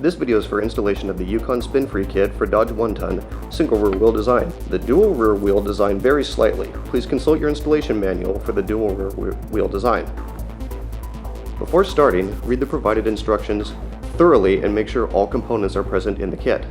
This video is for installation of the Yukon Spin Free kit for Dodge 1-ton single rear wheel design. The dual rear wheel design varies slightly. Please consult your installation manual for the dual rear wheel design. Before starting, read the provided instructions thoroughly and make sure all components are present in the kit.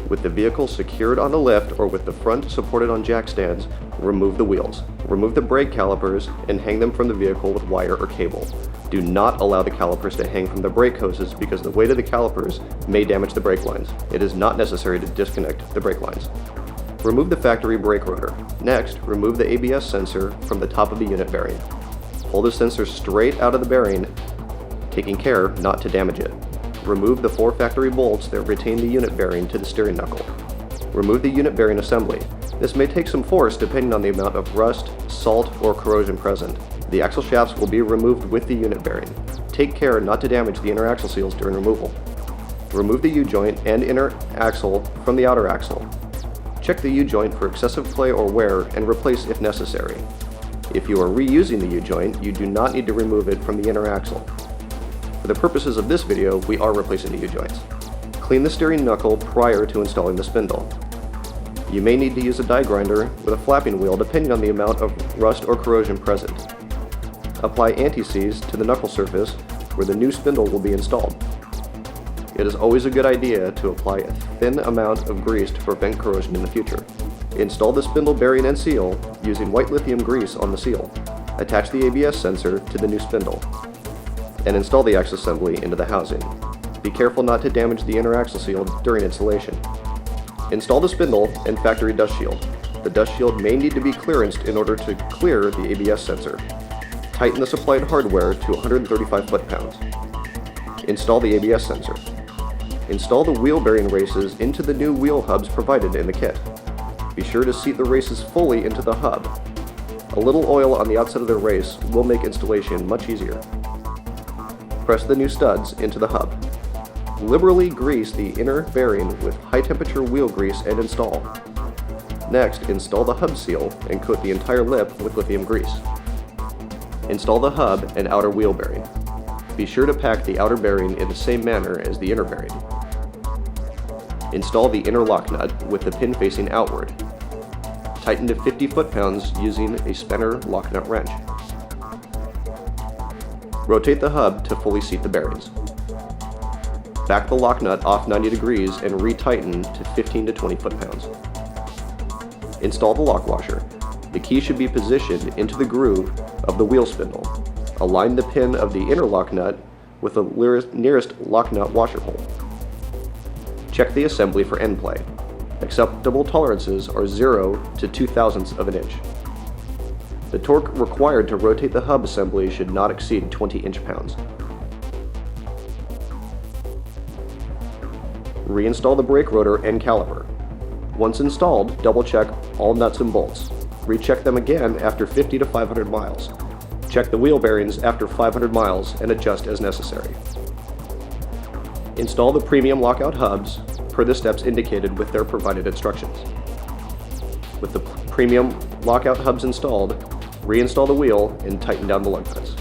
With the vehicle secured on the lift or with the front supported on jack stands, remove the wheels. Remove the brake calipers and hang them from the vehicle with wire or cable. Do not allow the calipers to hang from the brake hoses because the weight of the calipers may damage the brake lines. It is not necessary to disconnect the brake lines. Remove the factory brake rotor. Next, remove the ABS sensor from the top of the unit bearing. Pull the sensor straight out of the bearing, taking care not to damage it. Remove the 4 factory bolts that retain the unit bearing to the steering knuckle. Remove the unit bearing assembly. This may take some force depending on the amount of rust, salt, or corrosion present. The axle shafts will be removed with the unit bearing. Take care not to damage the inner axle seals during removal. Remove the U-joint and inner axle from the outer axle. Check the U-joint for excessive play or wear and replace if necessary. If you are reusing the U-joint, you do not need to remove it from the inner axle. For the purposes of this video, we are replacing the U-joints. Clean the steering knuckle prior to installing the spindle. You may need to use a die grinder with a flapping wheel depending on the amount of rust or corrosion present. Apply anti-seize to the knuckle surface where the new spindle will be installed. It is always a good idea to apply a thin amount of grease to prevent corrosion in the future. Install the spindle bearing and seal using white lithium grease on the seal. Attach the ABS sensor to the new spindle and install the axle assembly into the housing. Be careful not to damage the inner axle seal during installation. Install the spindle and factory dust shield. The dust shield may need to be clearanced in order to clear the ABS sensor. Tighten the supplied hardware to 135 foot-pounds. Install the ABS sensor. Install the wheel bearing races into the new wheel hubs provided in the kit. Be sure to seat the races fully into the hub. A little oil on the outside of the race will make installation much easier. Press the new studs into the hub. Liberally grease the inner bearing with high-temperature wheel grease and install. Next, install the hub seal and coat the entire lip with lithium grease. Install the hub and outer wheel bearing. Be sure to pack the outer bearing in the same manner as the inner bearing. Install the inner lock nut with the pin facing outward. Tighten to 50 foot-pounds using a Spenner lock nut wrench. Rotate the hub to fully seat the bearings. Back the lock nut off 90 degrees and retighten to 15 to 20 foot-pounds. Install the lock washer. The key should be positioned into the groove of the wheel spindle. Align the pin of the inner lock nut with the nearest lock nut washer hole. Check the assembly for end play. Acceptable tolerances are 0 to 0.02 of an inch. The torque required to rotate the hub assembly should not exceed 20 inch-pounds. Reinstall the brake rotor and caliper. Once installed, double-check all nuts and bolts. Recheck them again after 50 to 500 miles. Check the wheel bearings after 500 miles and adjust as necessary. Install the premium lockout hubs per the steps indicated with their provided instructions. With the premium lockout hubs installed, reinstall the wheel and tighten down the lug nuts.